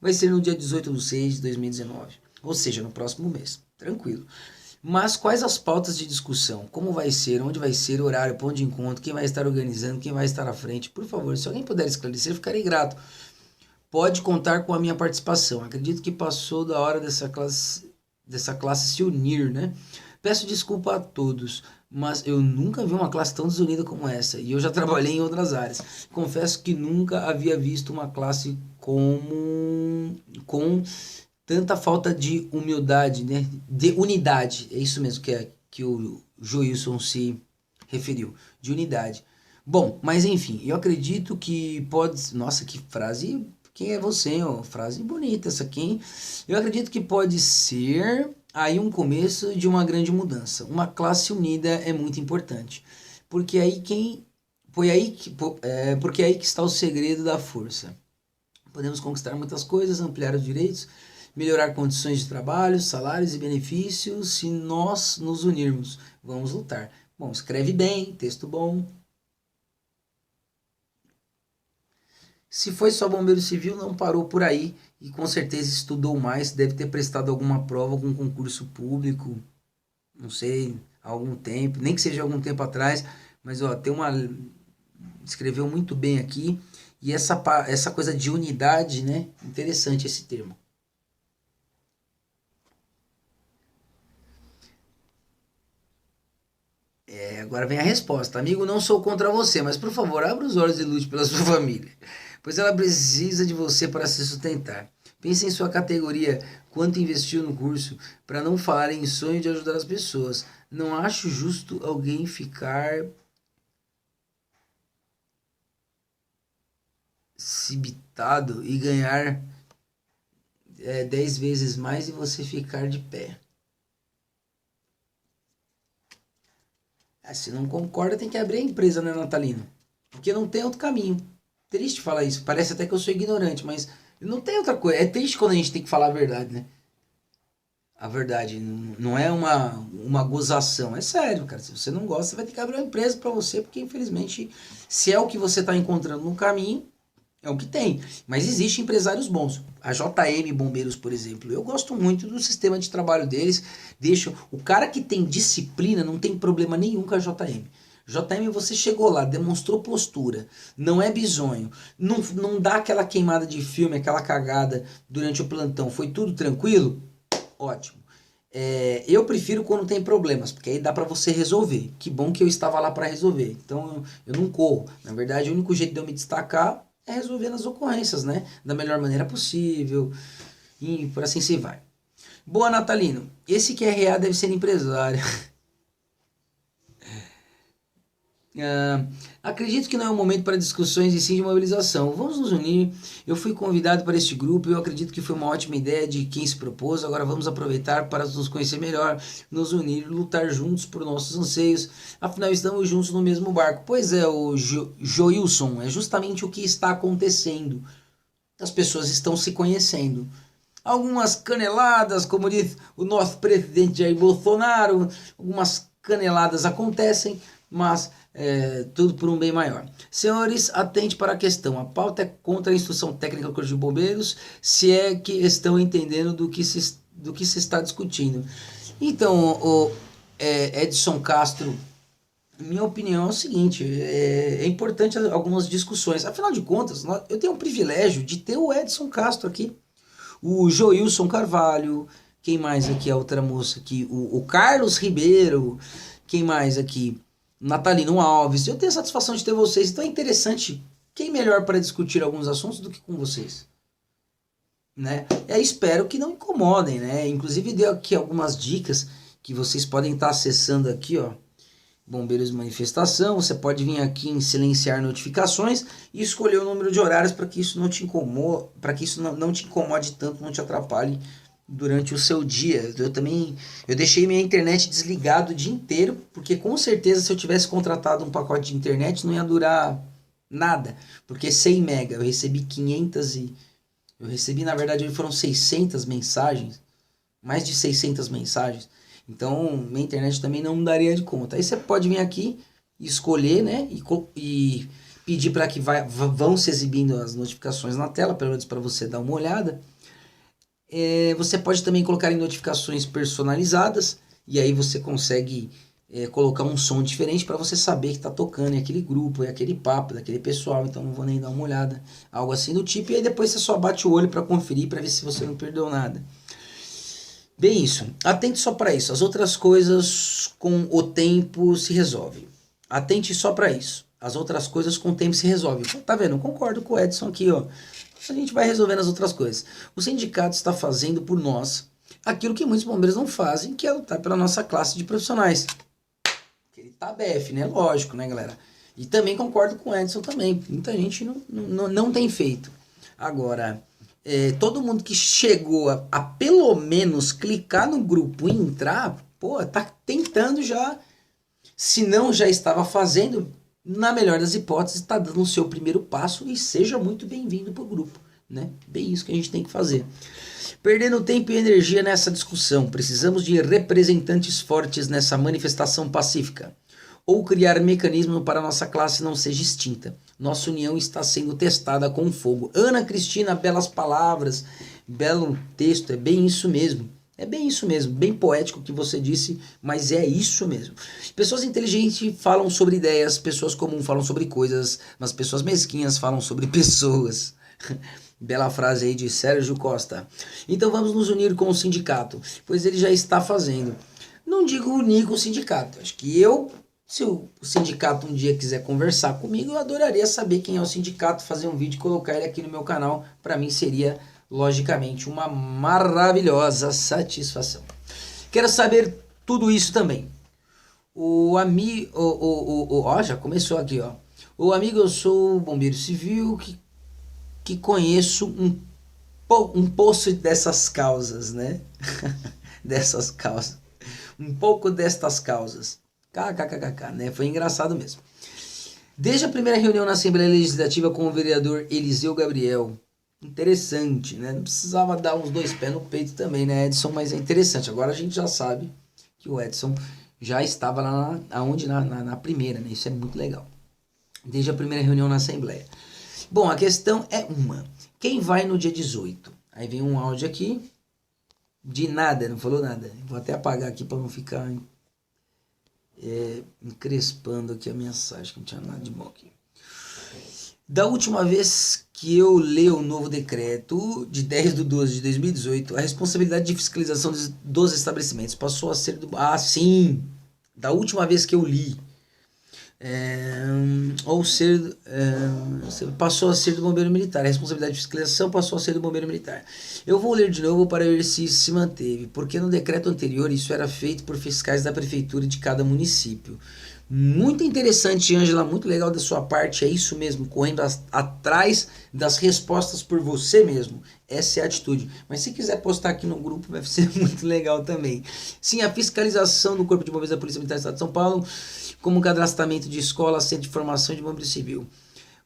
Speaker 1: Vai ser no dia 18/6/2019, ou seja, no próximo mês. Tranquilo. Mas quais as pautas de discussão? Como vai ser? Onde vai ser? Horário, ponto de encontro? Quem vai estar organizando? Quem vai estar à frente? Por favor, se alguém puder esclarecer, ficarei grato. Pode contar com a minha participação. Acredito que passou da hora dessa classe se unir, né? Peço desculpa a todos, mas eu nunca vi uma classe tão desunida como essa, e eu já trabalhei em outras áreas. Confesso que nunca havia visto uma classe com tanta falta de humildade, né? De unidade. É isso mesmo que o Joilson se referiu, de unidade. Bom, mas enfim, eu acredito que pode. Nossa, que frase. Quem é você? Ó? Frase bonita essa aqui, hein? Eu acredito que pode ser aí um começo de uma grande mudança. Uma classe unida é muito importante. Porque aí quem. Porque é aí que está o segredo da força. Podemos conquistar muitas coisas, ampliar os direitos, melhorar condições de trabalho, salários e benefícios se nós nos unirmos. Vamos lutar. Bom, escreve bem, texto bom. Se foi só bombeiro civil, não parou por aí e com certeza estudou mais, deve ter prestado alguma prova, algum concurso público, não sei, há algum tempo, nem que seja algum tempo atrás, mas ó, escreveu muito bem aqui e essa coisa de unidade, né? Interessante esse termo. Agora vem a resposta. Amigo, não sou contra você, mas por favor, abra os olhos e lute pela sua família, pois ela precisa de você para se sustentar. Pense em sua categoria, quanto investiu no curso, para não falar em sonho de ajudar as pessoas. Não acho justo alguém ficar cibitado e ganhar 10 vezes mais e você ficar de pé. Se não concorda, tem que abrir a empresa, né, Natalino? Porque não tem outro caminho. Triste falar isso. Parece até que eu sou ignorante, mas não tem outra coisa. É triste quando a gente tem que falar a verdade, né? A verdade não é uma gozação. É sério, cara. Se você não gosta, você vai ter que abrir uma empresa pra você, porque infelizmente, se é o que você tá encontrando no caminho, é o que tem. Mas existem empresários bons. A JM Bombeiros, por exemplo. Eu gosto muito do sistema de trabalho deles. Deixa o cara que tem disciplina, não tem problema nenhum com a JM. JM, você chegou lá, demonstrou postura, não é bizonho, não dá aquela queimada de filme, aquela cagada durante o plantão, foi tudo tranquilo? Ótimo. Eu prefiro quando tem problemas, porque aí dá pra você resolver. Que bom que eu estava lá pra resolver. Então eu não corro. Na verdade, o único jeito de eu me destacar é resolvendo as ocorrências, né? Da melhor maneira possível. E por assim se vai. Boa, Natalino. Esse que é real deve ser empresário. Ah, acredito que não é um momento para discussões e sim de mobilização. Vamos nos unir. Eu fui convidado para este grupo e eu acredito que foi uma ótima ideia de quem se propôs. Agora vamos aproveitar para nos conhecer melhor, nos unir e lutar juntos por nossos anseios. Afinal, estamos juntos no mesmo barco. Pois é, o Joilson, é justamente o que está acontecendo. As pessoas estão se conhecendo. Algumas caneladas, como diz o nosso presidente Jair Bolsonaro, algumas caneladas acontecem, mas tudo por um bem maior. Senhores, atente para a questão. A pauta é contra a instrução técnica do Corpo de Bombeiros, se é que estão entendendo do que se está discutindo. Então, o Edson Castro, minha opinião é o seguinte, é importante algumas discussões. Afinal de contas, eu tenho o privilégio de ter o Edson Castro aqui, o Joilson Carvalho, quem mais aqui, a outra moça aqui, o Carlos Ribeiro, quem mais aqui, Natalino Alves. Eu tenho a satisfação de ter vocês, então é interessante, quem melhor para discutir alguns assuntos do que com vocês, né? Espero que não incomodem, né? Inclusive dei aqui algumas dicas que vocês podem estar acessando aqui, ó. Bombeiros de manifestação, você pode vir aqui em silenciar notificações e escolher o número de horários para que isso não te incomode, para que isso não te incomode tanto, não te atrapalhe durante o seu dia. Eu deixei minha internet desligada o dia inteiro, porque com certeza se eu tivesse contratado um pacote de internet não ia durar nada, porque 100 mega, eu recebi 500 e eu recebi, na verdade, foram 600 mensagens, mais de 600 mensagens. Então, minha internet também não daria de conta. Aí você pode vir aqui e escolher, né? E pedir para que vão se exibindo as notificações na tela, pelo menos para você dar uma olhada. Você pode também colocar em notificações personalizadas, e aí você consegue colocar um som diferente para você saber que está tocando, é aquele grupo, é aquele papo, daquele pessoal, então não vou nem dar uma olhada. Algo assim do tipo, e aí depois você só bate o olho para conferir, para ver se você não perdeu nada. Bem isso, atente só para isso, as outras coisas com o tempo se resolvem. Atente só para isso, as outras coisas com o tempo se resolvem. Tá vendo? Eu concordo com o Edson aqui, ó. A gente vai resolvendo as outras coisas. O sindicato está fazendo por nós aquilo que muitos bombeiros não fazem, que é lutar pela nossa classe de profissionais. Ele tá BF, né? Lógico, né, galera? E também concordo com o Edson também. Muita gente não tem feito. Agora, todo mundo que chegou a pelo menos clicar no grupo e entrar, pô, tá tentando já, se não já estava fazendo, na melhor das hipóteses, está dando o seu primeiro passo e seja muito bem-vindo pro grupo, né? Bem isso que a gente tem que fazer. Perdendo tempo e energia nessa discussão, precisamos de representantes fortes nessa manifestação pacífica. Ou criar mecanismo para nossa classe não seja extinta. Nossa união está sendo testada com fogo. Ana Cristina, belas palavras, belo texto, é bem isso mesmo. É bem isso mesmo, bem poético o que você disse, mas é isso mesmo. Pessoas inteligentes falam sobre ideias, pessoas comuns falam sobre coisas, mas pessoas mesquinhas falam sobre pessoas. Bela frase aí de Sérgio Costa. Então vamos nos unir com o sindicato, pois ele já está fazendo. Não digo unir com o sindicato, acho que se o sindicato um dia quiser conversar comigo, eu adoraria saber quem é o sindicato, fazer um vídeo e colocar ele aqui no meu canal. Para mim seria, logicamente, uma maravilhosa satisfação. Quero saber tudo isso também. Ó, já começou aqui, ó. O amigo, eu sou bombeiro civil que que conheço um poço dessas causas, né? Dessas causas. Um pouco destas causas. KKKK, né? Foi engraçado mesmo. Desde a primeira reunião na Assembleia Legislativa com o vereador Eliseu Gabriel. Interessante, né? Não precisava dar uns 2 pés no peito também, né, Edson? Mas é interessante. Agora a gente já sabe que o Edson já estava lá na primeira, né? Isso é muito legal. Desde a primeira reunião na Assembleia. Bom, a questão é uma. Quem vai no dia 18? Aí vem um áudio aqui. De nada, não falou nada. Vou até apagar aqui para não ficar encrespando aqui a mensagem, que não tinha nada de bom aqui. Da última vez que eu li o novo decreto de 10/12 de 2018, a responsabilidade de fiscalização dos estabelecimentos passou a ser do... Ah, sim! Da última vez que eu li. Passou a ser do Bombeiro Militar. A responsabilidade de fiscalização passou a ser do Bombeiro Militar. Eu vou ler de novo para ver se isso se manteve, porque no decreto anterior isso era feito por fiscais da prefeitura de cada município. Muito interessante, Ângela, muito legal da sua parte, é isso mesmo, correndo atrás das respostas por você mesmo. Essa é a atitude. Mas se quiser postar aqui no grupo, vai ser muito legal também. Sim, a fiscalização do Corpo de Bombeiros da Polícia Militar do Estado de São Paulo, como cadastramento de escola, centro de formação de bombeiro civil.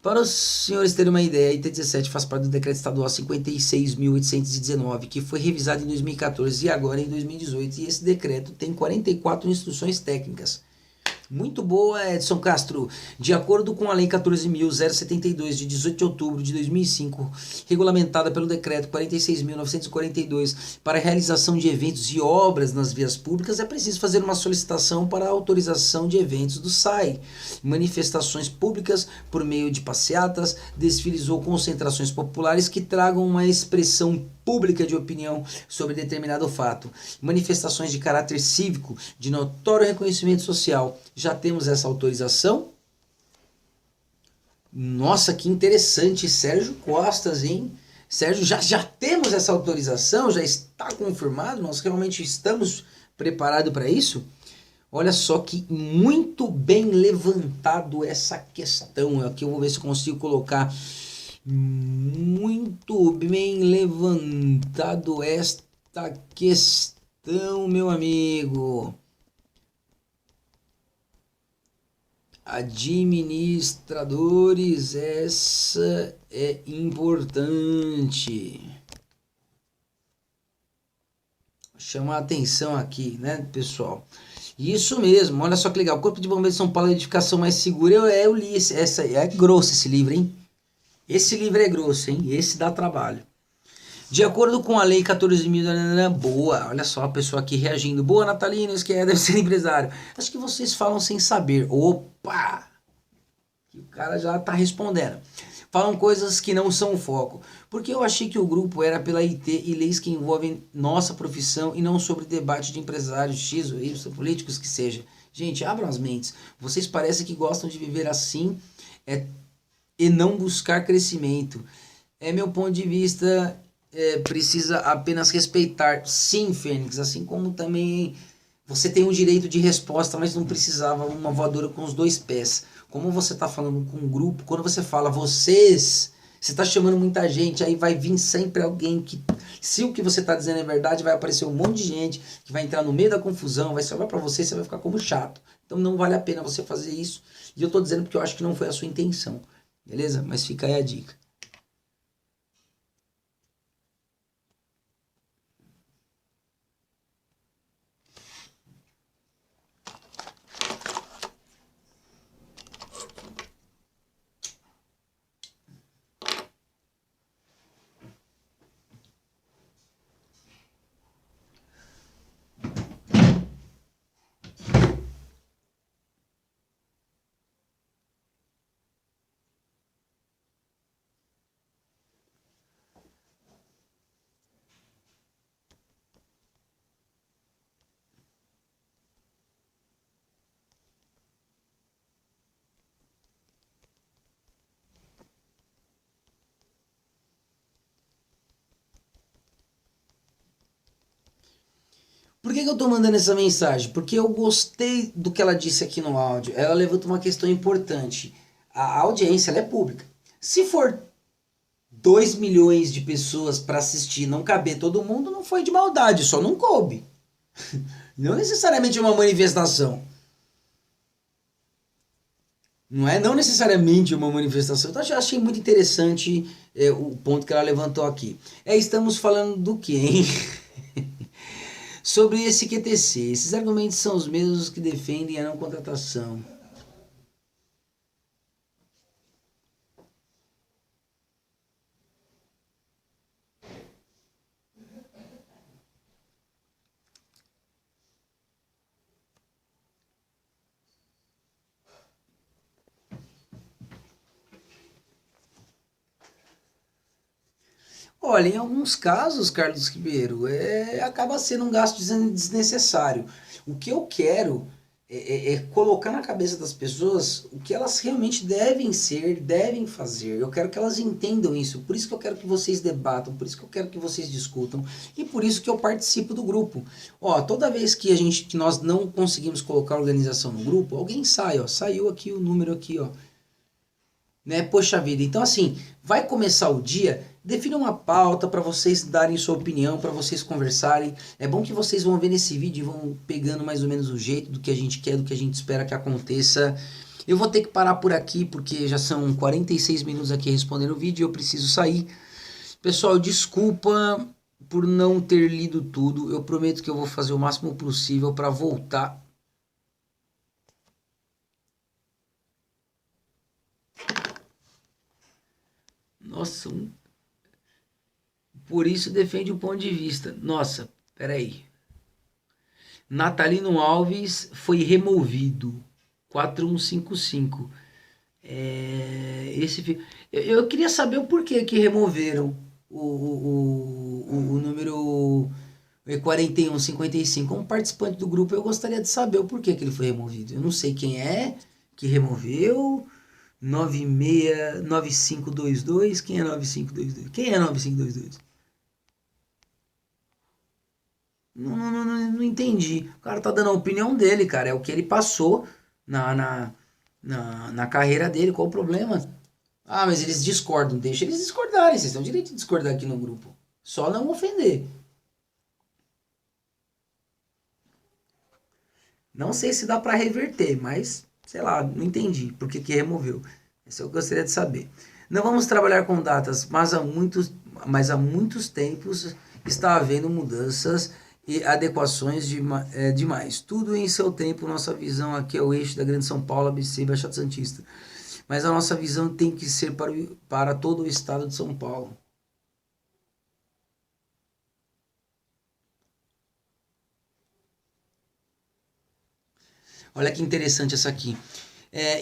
Speaker 1: Para os senhores terem uma ideia, a IT-17 faz parte do decreto estadual 56.819, que foi revisado em 2014 e agora em 2018, e esse decreto tem 44 instruções técnicas. Muito boa, Edson Castro. De acordo com a Lei 14.072, de 18 de outubro de 2005, regulamentada pelo Decreto 46.942, para a realização de eventos e obras nas vias públicas, é preciso fazer uma solicitação para a autorização de eventos do SAI, manifestações públicas por meio de passeatas, desfiles ou concentrações populares que tragam uma expressão pública de opinião sobre determinado fato, manifestações de caráter cívico, de notório reconhecimento social. Já temos essa autorização? Nossa, que interessante, Sérgio Costas, hein? Sérgio, já temos essa autorização? Já está confirmado? Nós realmente estamos preparados para isso? Olha só que muito bem levantado essa questão. Aqui eu vou ver se eu consigo colocar... Muito bem levantado esta questão, meu amigo. Administradores, essa é importante. Vou chamar a atenção aqui, né, pessoal? Isso mesmo, olha só que legal. O Corpo de Bombeiros de São Paulo é a edificação mais segura. Eu li é grosso esse livro, hein? Esse livro é grosso, hein? Esse dá trabalho. De acordo com a Lei 14.000... Boa, olha só a pessoa aqui reagindo. Boa, Natalina, isso que deve ser empresário. Acho que vocês falam sem saber. Opa! O cara já tá respondendo. Falam coisas que não são o foco. Porque eu achei que o grupo era pela IT e leis que envolvem nossa profissão e não sobre debate de empresários X ou Y, políticos que seja. Gente, abram as mentes. Vocês parecem que gostam de viver assim e não buscar crescimento. É meu ponto de vista, precisa apenas respeitar. Sim, Fênix, assim como também você tem um direito de resposta, mas não precisava uma voadora com os 2 pés. Como você está falando com um grupo, quando você fala vocês, você está chamando muita gente, aí vai vir sempre alguém que, se o que você está dizendo é verdade, vai aparecer um monte de gente que vai entrar no meio da confusão, vai só olhar para você e você vai ficar como chato. Então não vale a pena você fazer isso. E eu estou dizendo porque eu acho que não foi a sua intenção. Beleza? Mas fica aí a dica. Por que eu estou mandando essa mensagem? Porque eu gostei do que ela disse aqui no áudio. Ela levanta uma questão importante. A audiência ela é pública. Se for 2 milhões de pessoas para assistir, não caber todo mundo, não foi de maldade, só não coube. Não necessariamente uma manifestação. Não necessariamente uma manifestação. Então, eu achei muito interessante o ponto que ela levantou aqui. Estamos falando do quê, hein? Sobre esse QTC. Esses argumentos são os mesmos que defendem a não contratação. Olha, em alguns casos, Carlos Ribeiro, acaba sendo um gasto desnecessário. O que eu quero é colocar na cabeça das pessoas o que elas realmente devem ser, devem fazer. Eu quero que elas entendam isso. Por isso que eu quero que vocês debatam, por isso que eu quero que vocês discutam e por isso que eu participo do grupo. Ó, toda vez que nós não conseguimos colocar a organização no grupo, alguém sai, ó, saiu aqui o número aqui, ó. Né? Poxa vida, então assim, vai começar o dia, defina uma pauta para vocês darem sua opinião, para vocês conversarem. É bom que vocês vão ver nesse vídeo e vão pegando mais ou menos o jeito do que a gente quer, do que a gente espera que aconteça. Eu vou ter que parar por aqui, porque já são 46 minutos aqui respondendo o vídeo e eu preciso sair. Pessoal, desculpa por não ter lido tudo, eu prometo que eu vou fazer o máximo possível para voltar. Nossa, por isso defende o ponto de vista. Nossa, peraí. Natalino Alves foi removido. 4155. Eu queria saber o porquê que removeram o número 4155. Como participante do grupo, eu gostaria de saber o porquê que ele foi removido. Eu não sei quem é que removeu. 9522. Quem é 9522? Quem é 9522? Não entendi. O cara tá dando a opinião dele, cara. É o que ele passou na carreira dele. Qual o problema? Ah, mas eles discordam. Deixa eles discordarem. Vocês têm o direito de discordar aqui no grupo. Só não ofender. Não sei se dá para reverter, mas sei lá, não entendi por que removeu. Isso eu gostaria de saber. Não vamos trabalhar com datas, mas há muitos tempos está havendo mudanças e adequações demais. Tudo em seu tempo, nossa visão aqui é o eixo da Grande São Paulo, ABC e Baixada Santista. Mas a nossa visão tem que ser para todo o estado de São Paulo. Olha que interessante essa aqui.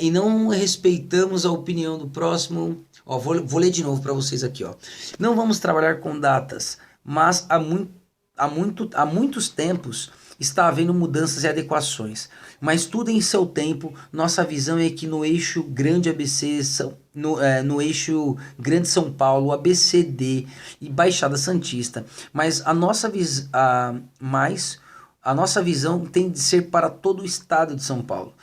Speaker 1: E não respeitamos a opinião do próximo. Ó, vou ler de novo para vocês aqui. Ó. Não vamos trabalhar com datas, mas há muitos tempos está havendo mudanças e adequações. Mas tudo em seu tempo, nossa visão é que no eixo grande ABC, no eixo grande São Paulo, ABCD e Baixada Santista. Mas a nossa visão tem de ser para todo o estado de São Paulo.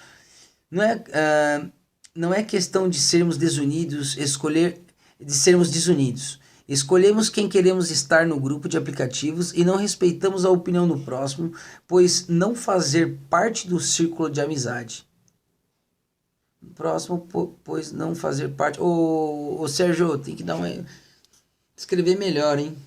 Speaker 1: Não é questão de sermos desunidos, de sermos desunidos. Escolhemos quem queremos estar no grupo de aplicativos e não respeitamos a opinião do próximo, pois não fazer parte do círculo de amizade. Próximo, pois não fazer parte. Ô Sérgio, tem que dar uma. Escrever melhor, hein?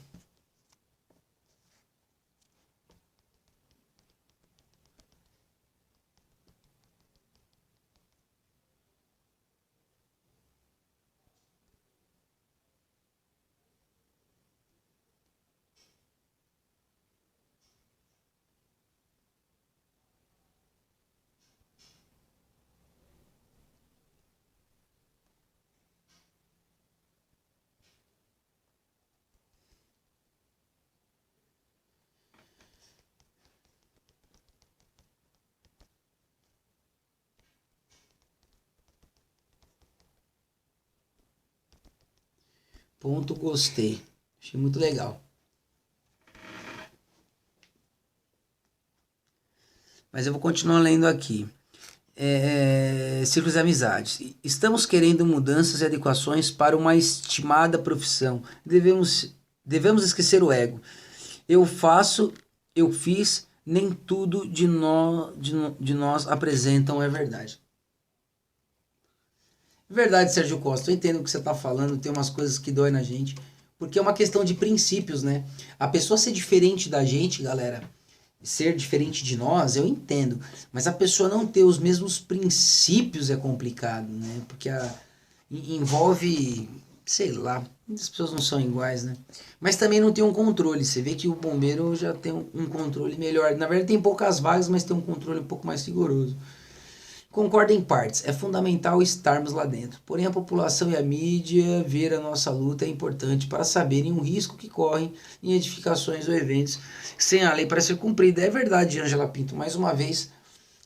Speaker 1: Ponto, gostei. Achei muito legal. Mas eu vou continuar lendo aqui. Círculos de amizades. Estamos querendo mudanças e adequações para uma estimada profissão. Devemos esquecer o ego. Eu faço, eu fiz, nem tudo de nós apresentam é verdade. Verdade, Sérgio Costa, eu entendo o que você está falando, tem umas coisas que doem na gente, porque é uma questão de princípios, né? A pessoa ser diferente da gente, galera, ser diferente de nós, eu entendo, mas a pessoa não ter os mesmos princípios é complicado, né? Porque envolve, sei lá, as pessoas não são iguais, né? Mas também não tem um controle, você vê que o bombeiro já tem um controle melhor, na verdade tem poucas vagas, mas tem um controle um pouco mais rigoroso. Concordo em partes, é fundamental estarmos lá dentro. Porém, a população e a mídia ver a nossa luta é importante para saberem o risco que correm em edificações ou eventos sem a lei para ser cumprida. É verdade, Ângela Pinto. Mais uma vez,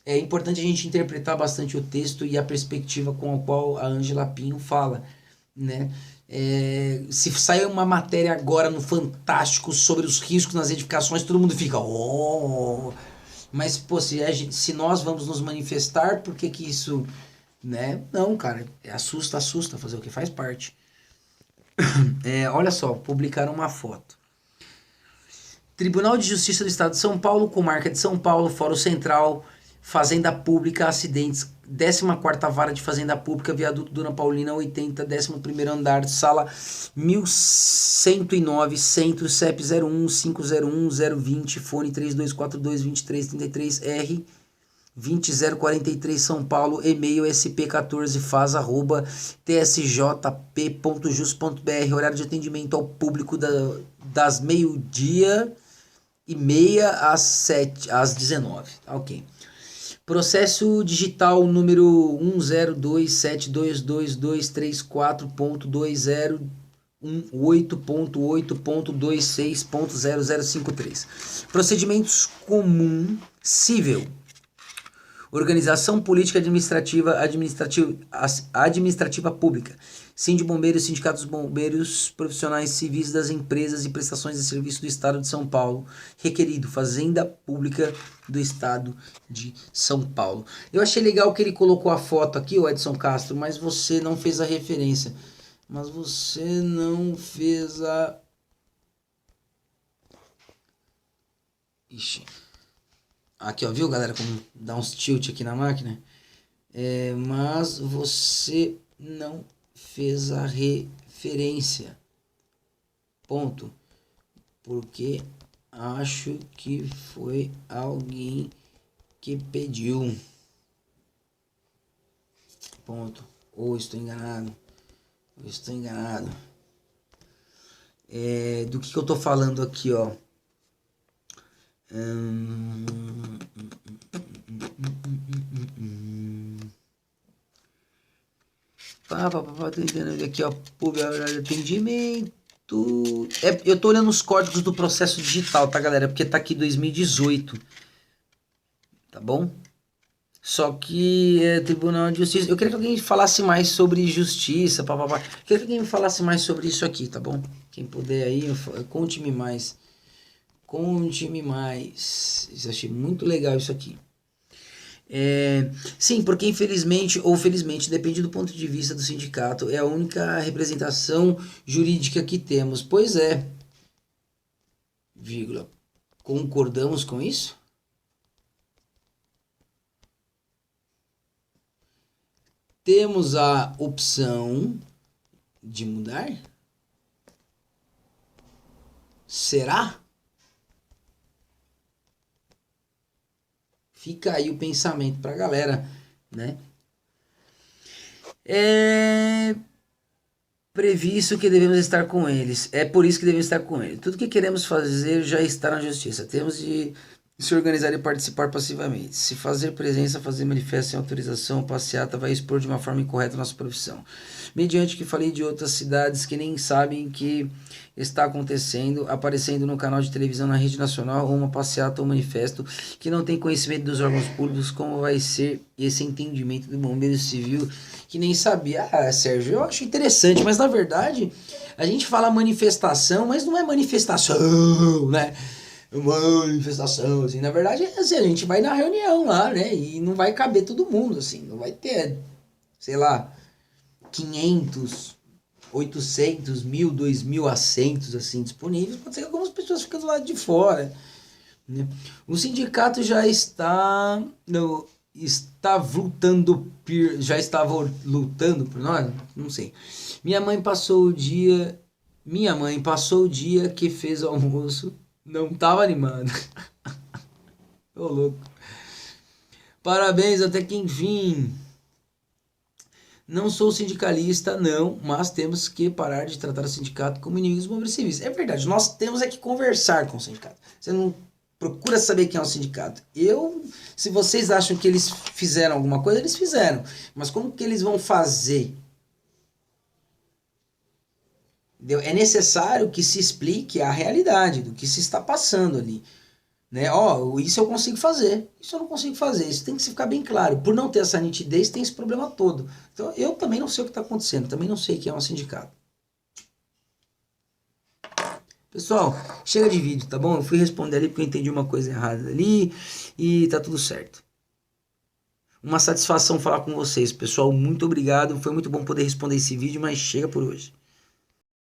Speaker 1: é importante a gente interpretar bastante o texto e a perspectiva com a qual a Ângela Pinto fala, né? Se sair uma matéria agora no Fantástico sobre os riscos nas edificações, todo mundo fica... Oh! Mas, pô, se nós vamos nos manifestar, por que que isso, né? Não, cara, assusta, fazer o que faz parte. Olha só, publicaram uma foto. Tribunal de Justiça do Estado de São Paulo, Comarca de São Paulo, Fórum Central, Fazenda Pública, acidentes, 14ª Vara de Fazenda Pública, Viaduto Dona Paulina, 80, 11º andar, sala 1109, Centro, CEP 01501-020, fone 3242-2333R, 20043 São Paulo, e-mail sp14fasa@tsjp.jus.br, horário de atendimento ao público das meio-dia e meia às 19, ok. Processo digital número 102722334.2018.8.26.0053. Procedimentos comum civil. Organização política administrativa pública. Bombeiros, sindicatos bombeiros, profissionais civis das empresas e prestações de serviço do Estado de São Paulo. Requerido, Fazenda Pública do Estado de São Paulo. Eu achei legal que ele colocou a foto aqui, o Edson Castro, mas você não fez a referência. Ixi. Aqui, ó, viu, galera, como dá uns tilt aqui na máquina? Mas você não fez a referência. Ponto. Porque acho que foi alguém que pediu. Ponto. Ou estou enganado. Do que eu tô falando aqui, ó. Tô entendendo aqui, ó. Atendimento. Eu tô olhando os códigos do processo digital, tá, galera? Porque tá aqui 2018. Tá bom? Só que Tribunal de Justiça. Eu queria que alguém falasse mais sobre justiça. Eu queria que alguém me falasse mais sobre isso aqui, tá bom? Quem puder aí, conte-me mais. Eu achei muito legal isso aqui. Sim, porque infelizmente ou felizmente, depende do ponto de vista do sindicato, é a única representação jurídica que temos. Pois é, vírgula, concordamos com isso? Temos a opção de mudar? Será? Fica aí o pensamento pra galera, né? É previsto que devemos estar com eles. É por isso que devemos estar com eles. Tudo que queremos fazer já está na justiça. Temos de se organizar e participar passivamente. Se fazer presença, fazer manifesto sem autorização, passeata, vai expor de uma forma incorreta a nossa profissão. Mediante que falei de outras cidades que nem sabem que está acontecendo, aparecendo no canal de televisão na rede nacional, ou uma passeata ou manifesto, que não tem conhecimento dos órgãos públicos, como vai ser esse entendimento do bombeiro civil, que nem sabia. Sérgio, eu acho interessante, mas na verdade, a gente fala manifestação, mas não é manifestação, né? uma manifestação, assim. Na verdade, é assim, a gente vai na reunião lá, né? E não vai caber todo mundo, assim. Não vai ter, sei lá, 500, 800, 1000, 2000 assentos, assim, disponíveis. Pode ser que algumas pessoas fiquem do lado de fora, né? O sindicato já está... No, já estava lutando por nós? Não sei. Minha mãe passou o dia que fez o almoço, não estava animada. Ô louco. Parabéns, até que enfim. Não sou sindicalista, não, mas temos que parar de tratar o sindicato como inimigos dos movimentos civis. É verdade, nós temos é que conversar com o sindicato. Você não procura saber quem é o sindicato. Se vocês acham que eles fizeram alguma coisa, eles fizeram. Mas como que eles vão fazer? Entendeu? É necessário que se explique a realidade do que se está passando ali. Né? Ó, isso eu consigo fazer, isso eu não consigo fazer, isso tem que ficar bem claro. Por não ter essa nitidez, tem esse problema todo. Então eu também não sei o que está acontecendo, também não sei quem é um sindicato. Pessoal, chega de vídeo, tá bom? Eu fui responder ali porque eu entendi uma coisa errada ali e tá tudo certo. Uma satisfação falar com vocês, pessoal. Muito obrigado, foi muito bom poder responder esse vídeo, mas chega por hoje.